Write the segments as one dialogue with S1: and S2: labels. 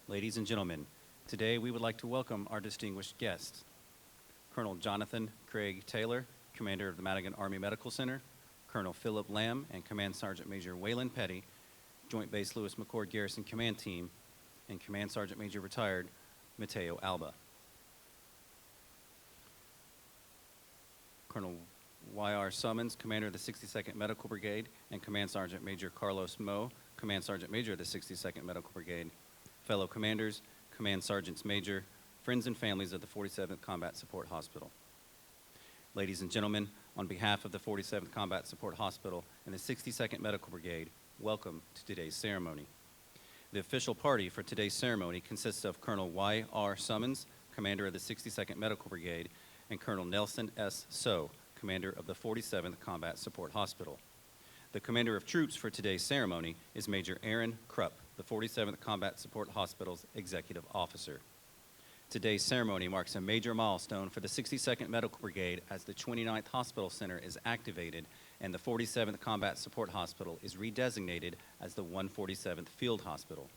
S1: Ladies and gentlemen, today we would like to welcome our distinguished guests, Colonel Jonathan Craig Taylor, Commander of the Madigan Army Medical Center, Colonel Philip Lamb and Command Sergeant Major Waylon Petty, Joint Base Lewis McChord Garrison Command Team, and Command Sergeant Major Retired Mateo Alba. Colonel Y.R. Summons, Commander of the 62nd Medical Brigade, and Command Sergeant Major Carlos Moe, Command Sergeant Major of the 62nd Medical Brigade, fellow commanders, Command Sergeants Major, friends and families of the 47th Combat Support Hospital. Ladies and gentlemen, on behalf of the 47th Combat Support Hospital and the 62nd Medical Brigade, welcome to today's ceremony. The official party for today's ceremony consists of Colonel Y.R. Summons, Commander of the 62nd Medical Brigade, and Colonel Nelson S. So, Commander of the 47th Combat Support Hospital. The Commander of Troops for today's ceremony is Major Aaron Krupp, the 47th Combat Support Hospital's Executive Officer. Today's ceremony marks a major milestone for the 62nd Medical Brigade as the 29th Hospital Center is activated and the 47th Combat Support Hospital is redesignated as the 147th Field Hospital.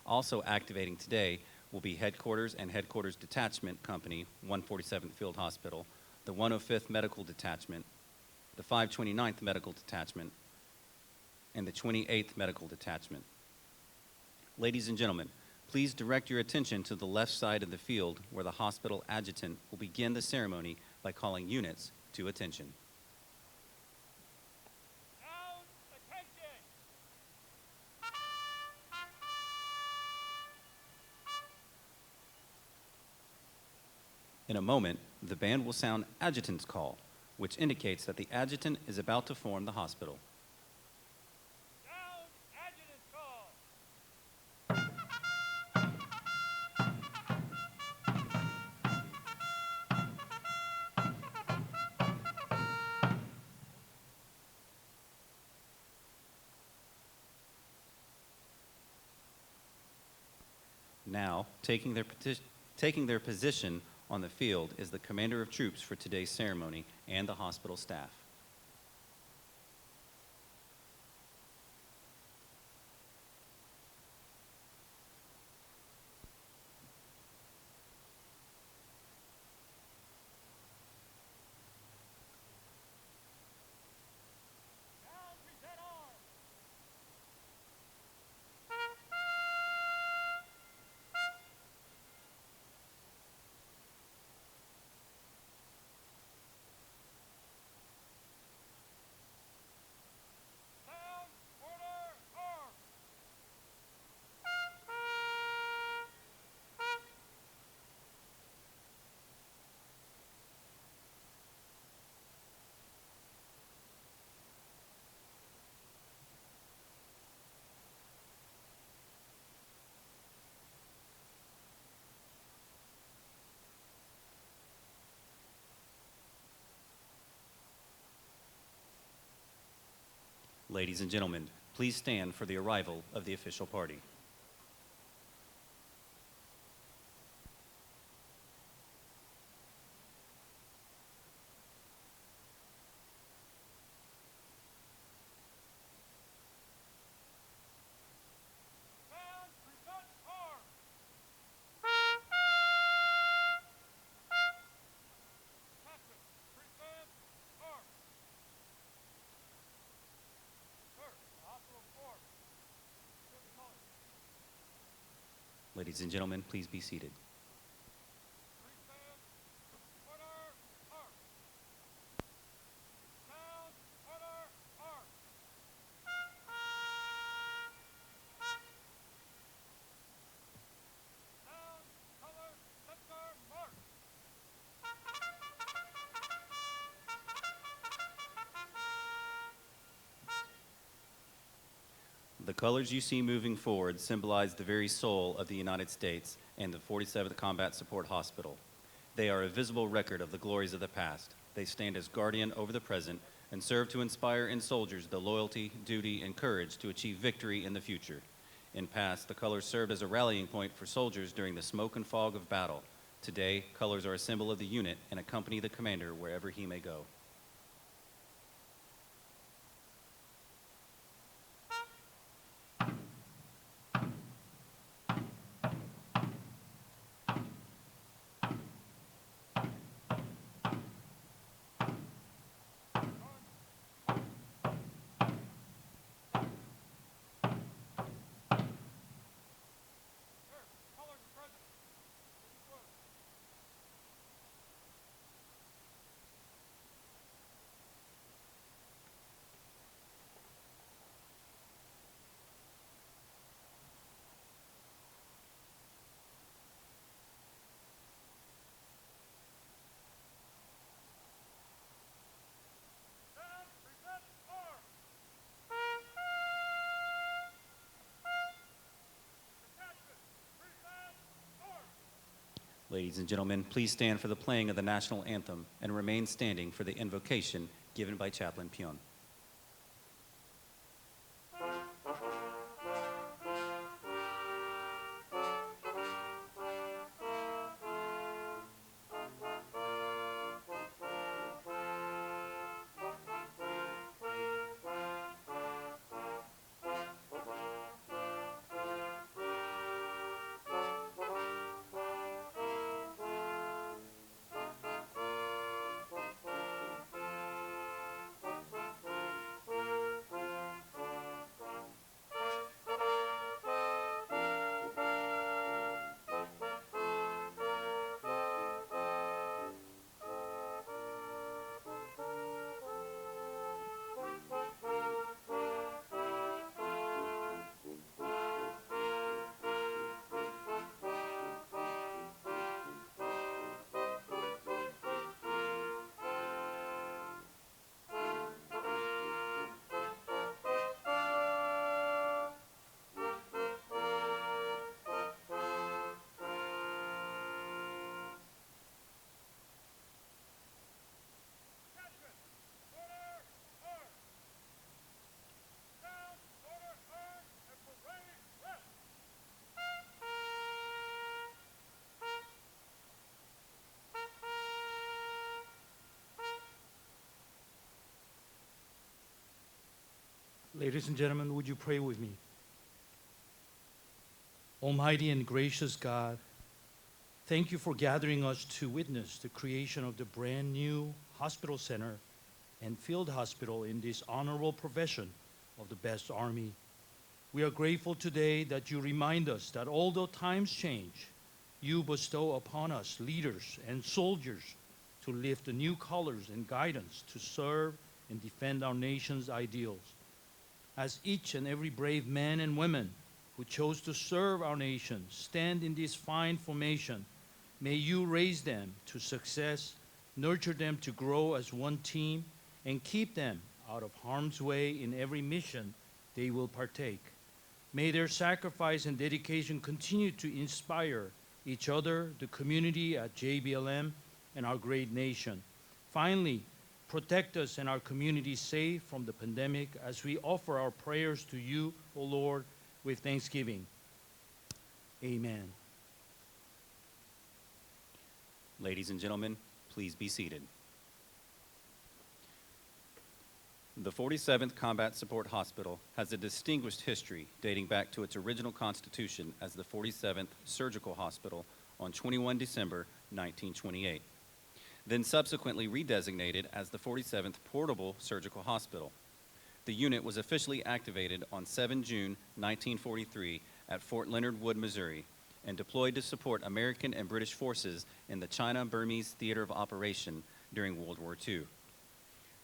S1: Also activating today will be Headquarters and Headquarters Detachment Company, 147th Field Hospital, the 105th Medical Detachment, the 529th Medical Detachment, and the 28th Medical Detachment. Ladies and gentlemen, please direct your attention to the left side of the field where the hospital adjutant will begin the ceremony by calling units to attention.
S2: Down, attention!
S1: In a moment, the band will sound adjutant's call, which indicates that the adjutant is about to form the hospital.
S2: Down, adjutant's call!
S1: Now, taking their position on the field is the Commander of Troops for today's ceremony and the hospital staff.
S2: Down, present arms! Down, order, arms!
S1: Ladies and gentlemen, please stand for the arrival of the official party.
S2: Down, present arms! Captain, present arms! Sir, the hospital form. Good colors.
S1: Ladies and gentlemen, please be seated.
S2: Present, order, arms! Down, order, arms! Down, color, center, march!
S1: The colors you see moving forward symbolize the very soul of the United States and the 47th Combat Support Hospital. They are a visible record of the glories of the past. They stand as guardian over the present and serve to inspire in soldiers the loyalty, duty, and courage to achieve victory in the future. In past, the colors served as a rallying point for soldiers during the smoke and fog of battle. Today, colors are a symbol of the unit and accompany the commander wherever he may go. Ladies and gentlemen, please stand for the playing of the national anthem and remain standing for the invocation given by Chaplain Pion.
S2: Attention! Order! Arm! Sound! Order! Arm! And parade left!
S3: Ladies and gentlemen, would you pray with me? Almighty and gracious God, thank you for gathering us to witness the creation of the brand new hospital center and field hospital in this honorable profession of the best Army. We are grateful today that you remind us that although times change, you bestow upon us leaders and soldiers to lift the new colors and guidance to serve and defend our nation's ideals. As each and every brave man and woman who chose to serve our nation stand in this fine formation, may you raise them to success, nurture them to grow as one team, and keep them out of harm's way in every mission they will partake. May their sacrifice and dedication continue to inspire each other, the community at JBLM, and our great nation. Finally, protect us and our community safe from the pandemic as we offer our prayers to you, O Lord, with thanksgiving. Amen.
S1: Ladies and gentlemen, please be seated. The 47th Combat Support Hospital has a distinguished history dating back to its original constitution as the 47th Surgical Hospital on 21 December 1928, then subsequently redesignated as the 47th Portable Surgical Hospital. The unit was officially activated on 7 June 1943 at Fort Leonard Wood, Missouri, and deployed to support American and British forces in the China-Burmese Theater of Operation during World War II.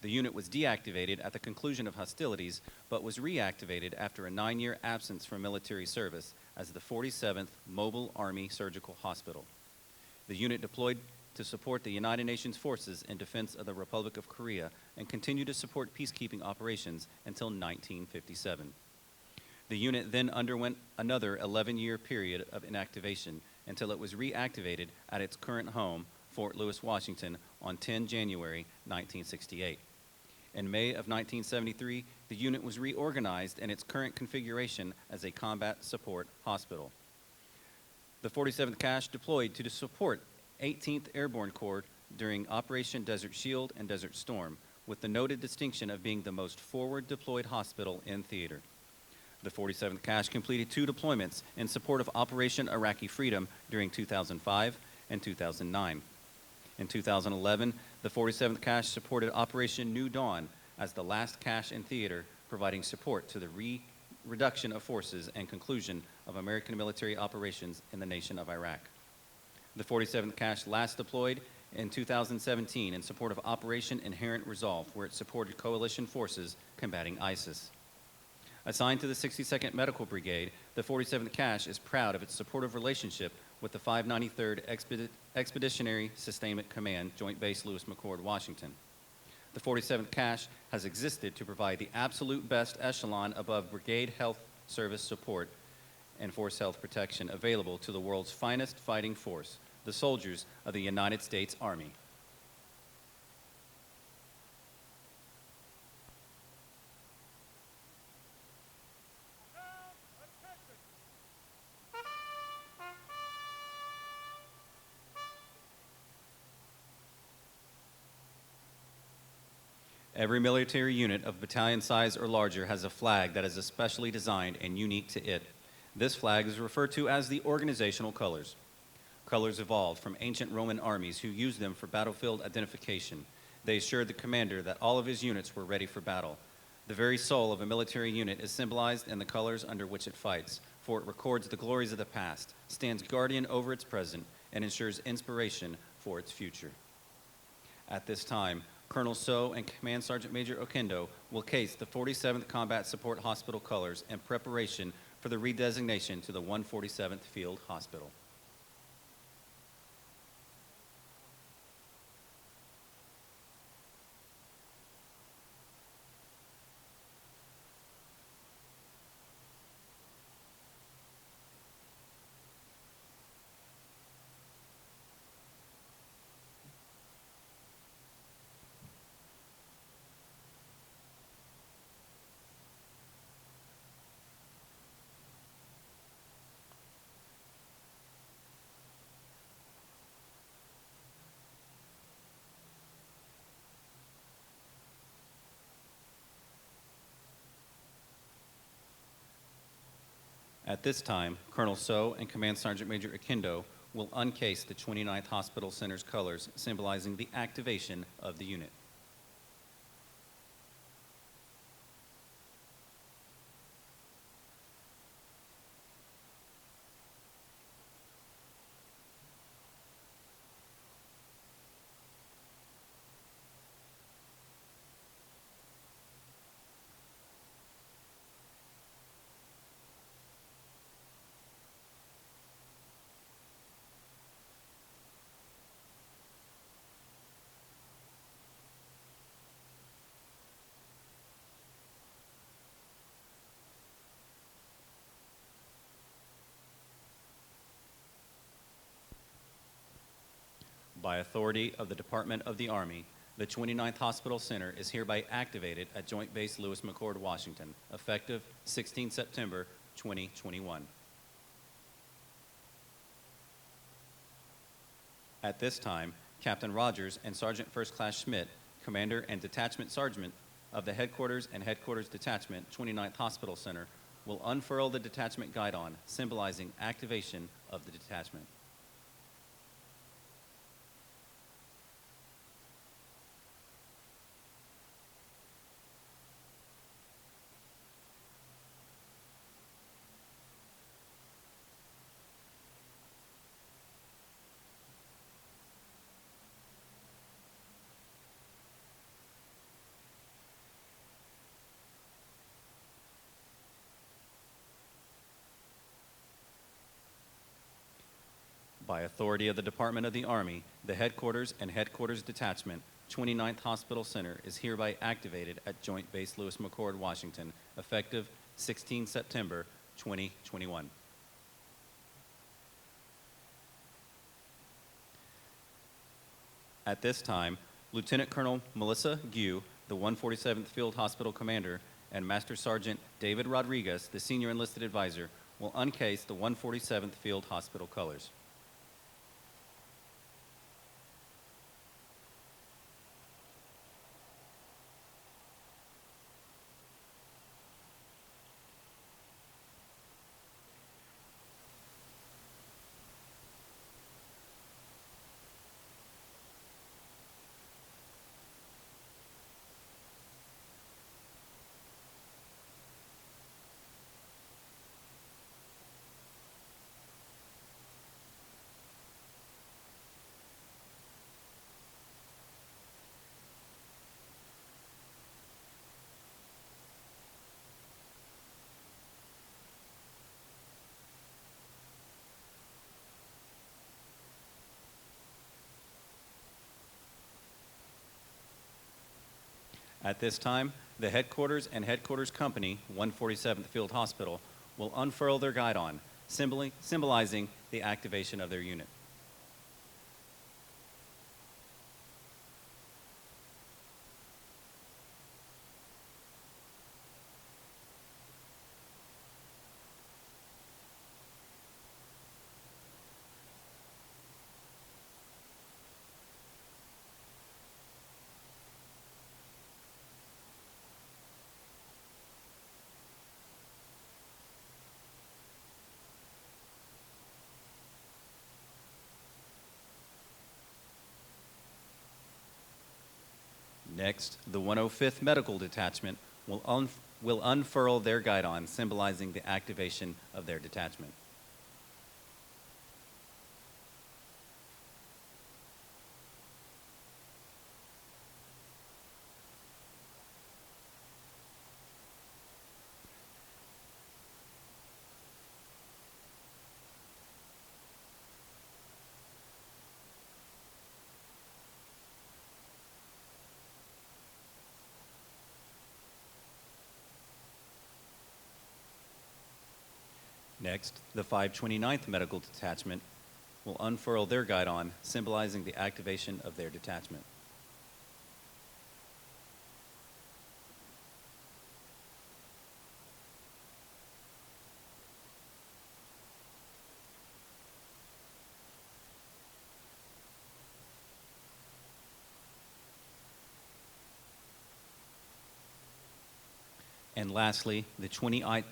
S1: The unit was deactivated at the conclusion of hostilities, but was reactivated after a 9-year absence from military service as the 47th Mobile Army Surgical Hospital. The unit deployed to support the United Nations forces in defense of the Republic of Korea and continued to support peacekeeping operations until 1957. The unit then underwent another 11-year period of inactivation until it was reactivated at its current home, Fort Lewis, Washington, on 10 January 1968. In May of 1973, the unit was reorganized in its current configuration as a combat support hospital. The 47th CASH deployed to support 18th Airborne Corps during Operation Desert Shield and Desert Storm, with the noted distinction of being the most forward deployed hospital in theater. The 47th CASH completed 2 deployments in support of Operation Iraqi Freedom during 2005 and 2009. In 2011, the 47th CASH supported Operation New Dawn as the last CASH in theater, providing support to the reduction of forces and conclusion of American military operations in the nation of Iraq. The 47th CASH last deployed in 2017 in support of Operation Inherent Resolve, where it supported coalition forces combating ISIS. Assigned to the 62nd Medical Brigade, the 47th CASH is proud of its supportive relationship with the 593rd Expeditionary Sustainment Command, Joint Base Lewis McChord, Washington. The 47th CASH has existed to provide the absolute best echelon above brigade health service support and force health protection available to the world's finest fighting force, the soldiers of the United States Army.
S2: Now, attention.
S1: Every military unit of battalion size or larger has a flag that is especially designed and unique to it. This flag is referred to as the organizational colors. Colors evolved from ancient Roman armies who used them for battlefield identification. They assured the commander that all of his units were ready for battle. The very soul of a military unit is symbolized in the colors under which it fights, for it records the glories of the past, stands guardian over its present, and ensures inspiration for its future. At this time, Colonel So and Command Sergeant Major Okendo will case the 47th Combat Support Hospital colors in preparation for the redesignation to the 147th Field Hospital. At this time, Colonel So and Command Sergeant Major Okendo will uncase the 29th Hospital Center's colors, symbolizing the activation of the unit. By authority of the Department of the Army, the 29th Hospital Center is hereby activated at Joint Base Lewis-McChord, Washington, effective 16 September 2021. At this time, Captain Rogers and Sergeant First Class Schmidt, Commander and Detachment Sergeant of the Headquarters and Headquarters Detachment, 29th Hospital Center, will unfurl the detachment guidon, symbolizing activation of the detachment. By authority of the Department of the Army, the Headquarters and Headquarters Detachment, 29th Hospital Center is hereby activated at Joint Base Lewis-McChord, Washington, effective 16 September 2021. At this time, Lieutenant Colonel Melissa Gue, the 147th Field Hospital Commander, and Master Sergeant David Rodriguez, the Senior Enlisted Advisor, will uncase the 147th Field Hospital colors. At this time, the Headquarters and Headquarters Company, 147th Field Hospital, will unfurl their guidon, symbolizing the activation of their unit. Next, the 105th Medical Detachment will unfurl their guidon, symbolizing the activation of their detachment. Next, the 529th Medical Detachment will unfurl their guidon, symbolizing the activation of their detachment. And lastly, the 28th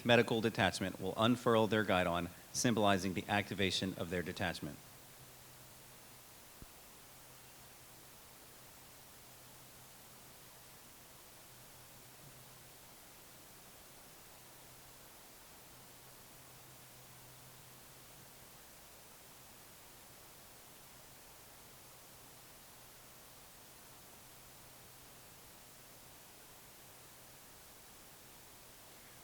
S1: Medical Detachment will unfurl their guidon, symbolizing the activation of their detachment.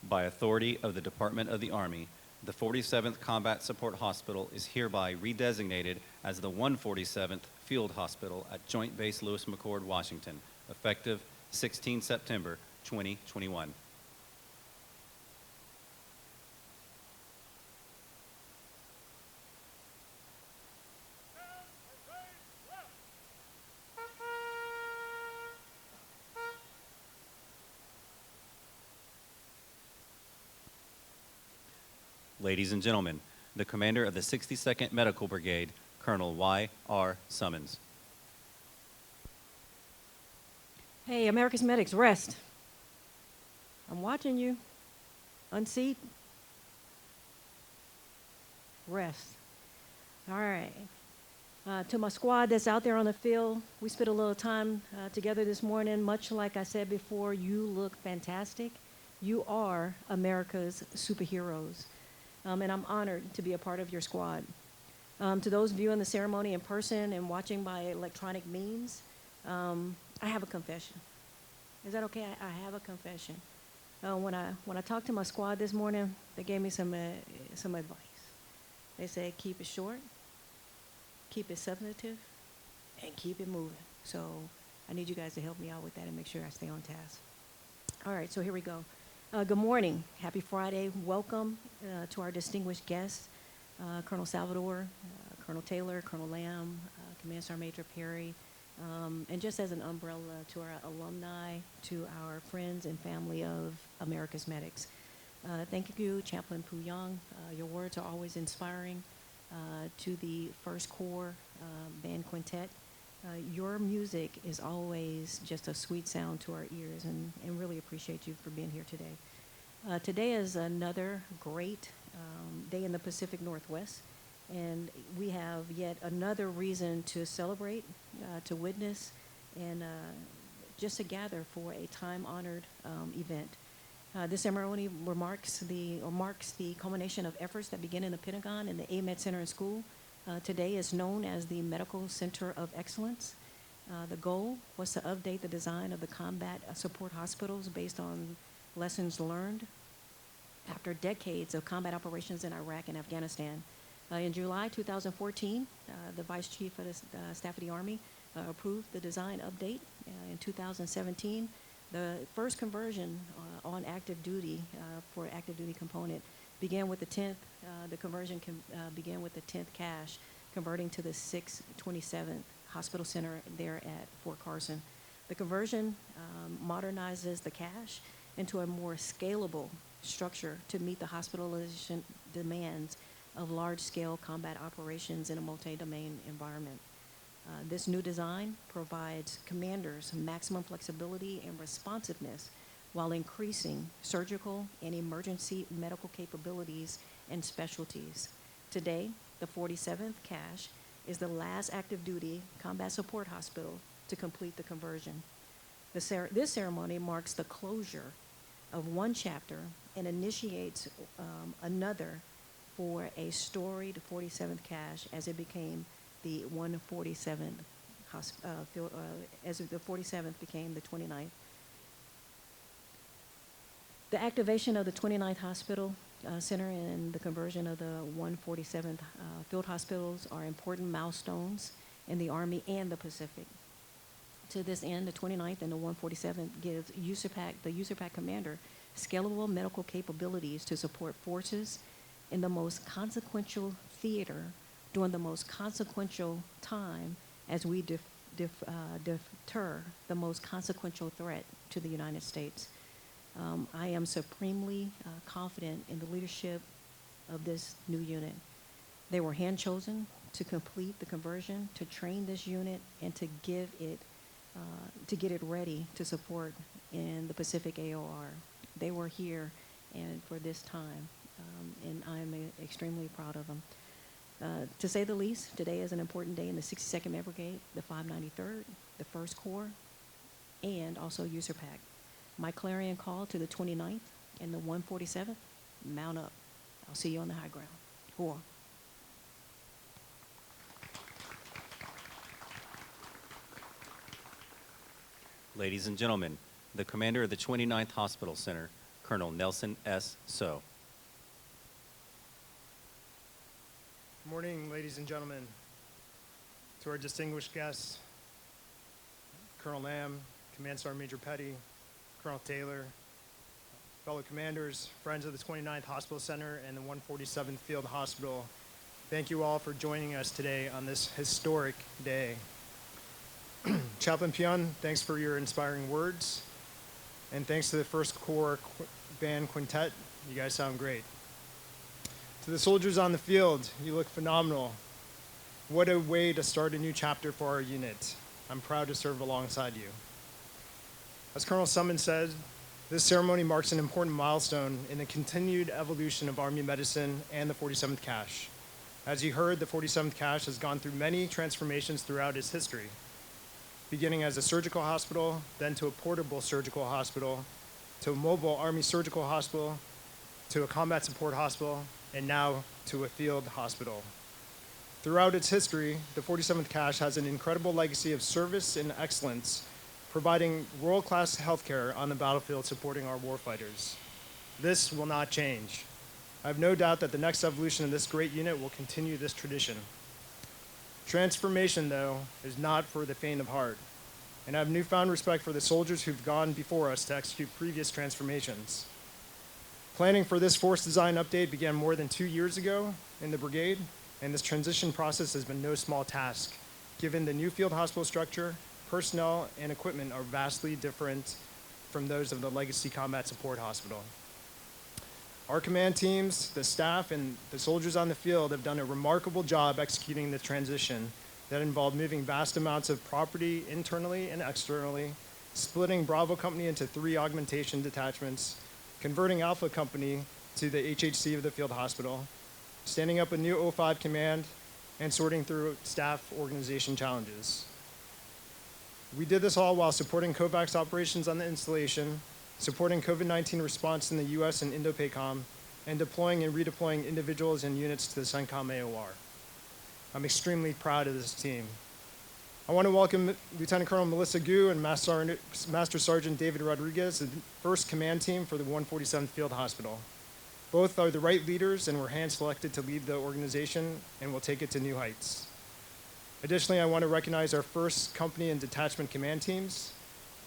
S1: By authority of the Department of the Army, the 47th Combat Support Hospital is hereby redesignated as the 147th Field Hospital at Joint Base Lewis McChord, Washington, effective 16 September 2021. Ladies and gentlemen, the commander of the 62nd Medical Brigade, Colonel Y.R. Summons.
S4: Hey, America's Medics, rest. I'm watching you. Unseat. Rest. All right. To my squad that's out there on the field, we spent a little time together this morning. Much like I said before, you look fantastic. You are America's superheroes. And I'm honored to be a part of your squad. To those viewing the ceremony in person and watching by electronic means, I have a confession. Is that okay? I have a confession. When I talked to my squad this morning, they gave me some advice. They said, keep it short, keep it substantive, and keep it moving. So I need you guys to help me out with that and make sure I stay on task. All right, so here we go. Good morning. Happy Friday. Welcome to our distinguished guests, Colonel Salvador, Colonel Taylor, Colonel Lamb, Command Sergeant Major Perry, and just as an umbrella to our alumni, to our friends and family of America's Medics. Thank you, Chaplain Pu Young. Your words are always inspiring. To the First Corps Band Quintet, your music is always just a sweet sound to our ears, and really appreciate you for being here today. Today is another great day in the Pacific Northwest, and we have yet another reason to celebrate, to witness, and just to gather for a time-honored event. This ceremony marks the culmination of efforts that begin in the Pentagon and the AMED Center and School. Today is known as the Medical Center of Excellence. The goal was to update the design of the combat support hospitals based on lessons learned after decades of combat operations in Iraq and Afghanistan. In July 2014, the Vice Chief of the Staff of the Army approved the design update. In 2017, the first conversion on active duty for active duty component began with the 10th. The conversion began with the 10th cache, converting to the 627th Hospital Center there at Fort Carson. The conversion modernizes the cache into a more scalable structure to meet the hospitalization demands of large-scale combat operations in a multi-domain environment. This new design provides commanders maximum flexibility and responsiveness while increasing surgical and emergency medical capabilities and specialties. Today, the 47th cache is the last active duty combat support hospital to complete the conversion. This ceremony marks the closure of one chapter and initiates another for a storied 47th cache as it became the 147th as the 47th became the 29th. The activation of the 29th Hospital Center and the conversion of the 147th field hospitals are important milestones in the Army and the Pacific. To this end, the 29th and the 147th gives the USERPAC commander scalable medical capabilities to support forces in the most consequential theater during the most consequential time as we deter the most consequential threat to the United States. I am supremely confident in the leadership of this new unit. They were hand-chosen to complete the conversion, to train this unit, and to get it ready to support in the Pacific AOR. They were here and for this time, and I'm extremely proud of them. To say the least, today is an important day in the 62nd Med Brigade, the 593rd, the 1st Corps, and also USERPAC. My clarion call to the 29th and the 147th, mount up. I'll see you on the high ground. Hurrah.
S1: Ladies and gentlemen, the commander of the 29th Hospital Center, Colonel Nelson S. So.
S5: Good morning, ladies and gentlemen. To our distinguished guests, Colonel Lamb, Command Sergeant Major Petty, Colonel Taylor, fellow commanders, friends of the 29th Hospital Center and the 147th Field Hospital, thank you all for joining us today on this historic day. Chaplain Pion, thanks for your inspiring words, and thanks to the 1st Corps Band Quintet. You guys sound great. To the soldiers on the field, you look phenomenal. What a way to start a new chapter for our unit. I'm proud to serve alongside you. As Colonel Summons said, this ceremony marks an important milestone in the continued evolution of Army medicine and the 47th Cache. As you heard, the 47th Cache has gone through many transformations throughout its history, beginning as a surgical hospital, then to a portable surgical hospital, to a mobile Army surgical hospital, to a combat support hospital, and now to a field hospital. Throughout its history, the 47th Cache has an incredible legacy of service and excellence, providing world-class healthcare on the battlefield supporting our warfighters. This will not change. I have no doubt that the next evolution of this great unit will continue this tradition. Transformation, though, is not for the faint of heart, and I have newfound respect for the soldiers who've gone before us to execute previous transformations. Planning for this force design update began more than 2 years ago in the brigade, and this transition process has been no small task, given the new field hospital structure, personnel, and equipment are vastly different from those of the legacy combat support hospital. Our command teams, the staff, and the soldiers on the field have done a remarkable job executing the transition that involved moving vast amounts of property internally and externally, splitting Bravo Company into 3 augmentation detachments, converting Alpha Company to the HHC of the field hospital, standing up a new 05 command, and sorting through staff organization challenges. We did this all while supporting COVAX operations on the installation, supporting COVID-19 response in the US and Indo-PACOM, and deploying and redeploying individuals and units to the CENTCOM AOR. I'm extremely proud of this team. I want to welcome Lieutenant Colonel Melissa Gu and Master Sergeant David Rodriguez, the first command team for the 147th Field Hospital. Both are the right leaders and were hand-selected to lead the organization and will take it to new heights. Additionally, I want to recognize our first company and detachment command teams.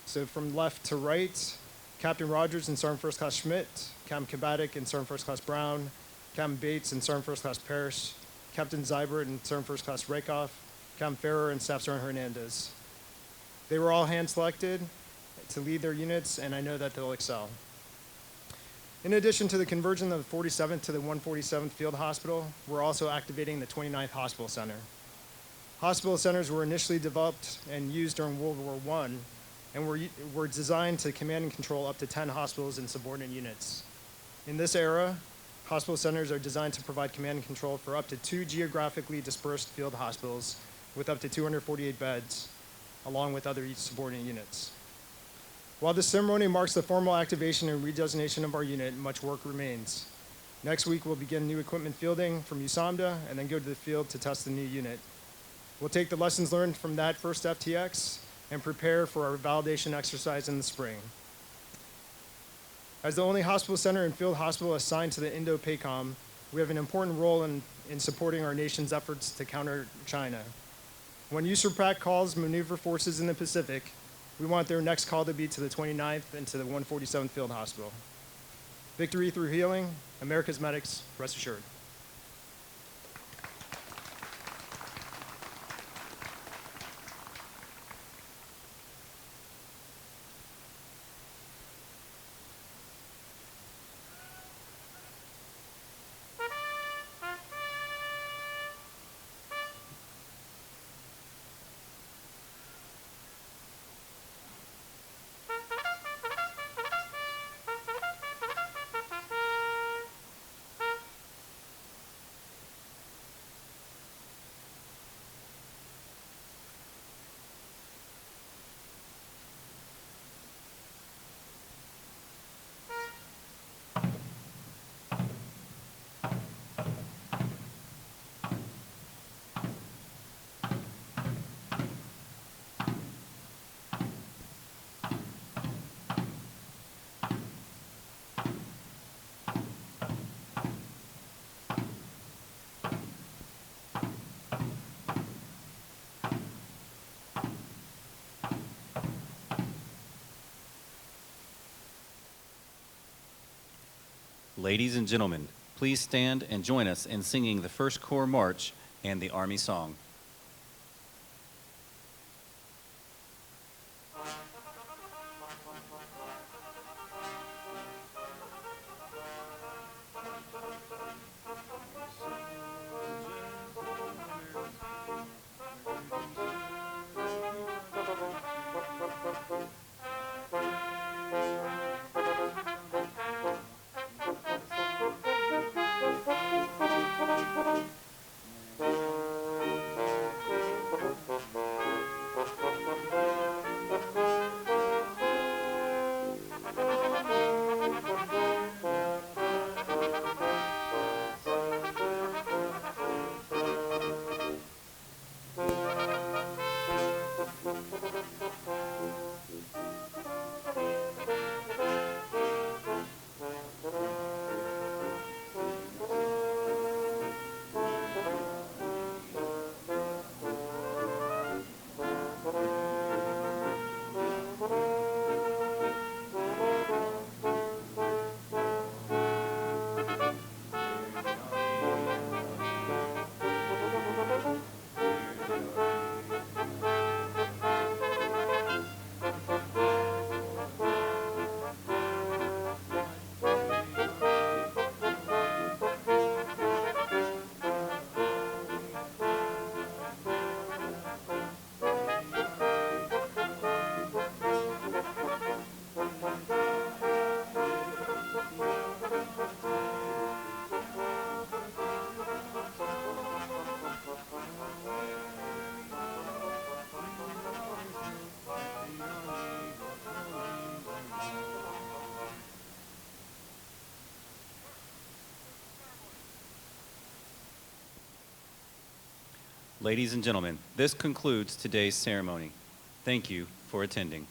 S5: So from left to right, Captain Rogers and Sergeant First Class Schmidt, Captain Kabatic and Sergeant First Class Brown, Captain Bates and Sergeant First Class Parrish, Captain Zybert and Sergeant First Class Rakoff, Captain Ferrer and Staff Sergeant Hernandez. They were all hand-selected to lead their units, and I know that they'll excel. In addition to the conversion of the 47th to the 147th Field Hospital, we're also activating the 29th Hospital Center. Hospital centers were initially developed and used during World War I, and were designed to command and control up to 10 hospitals and subordinate units. In this era, hospital centers are designed to provide command and control for up to 2 geographically dispersed field hospitals with up to 248 beds. along with other subordinate units. While this ceremony marks the formal activation and redesignation of our unit, much work remains. Next week, we'll begin new equipment fielding from USAMDA and then go to the field to test the new unit. We'll take the lessons learned from that first FTX and prepare for our validation exercise in the spring. As the only hospital center and field hospital assigned to the Indo-PACOM, we have an important role in supporting our nation's efforts to counter China. When USRPAC calls maneuver forces in the Pacific, we want their next call to be to the 29th and to the 147th Field Hospital. Victory through healing, America's medics, rest assured.
S1: Ladies and gentlemen, please stand and join us in singing the First Corps March and the Army Song. Ladies and gentlemen, this concludes today's ceremony. Thank you for attending.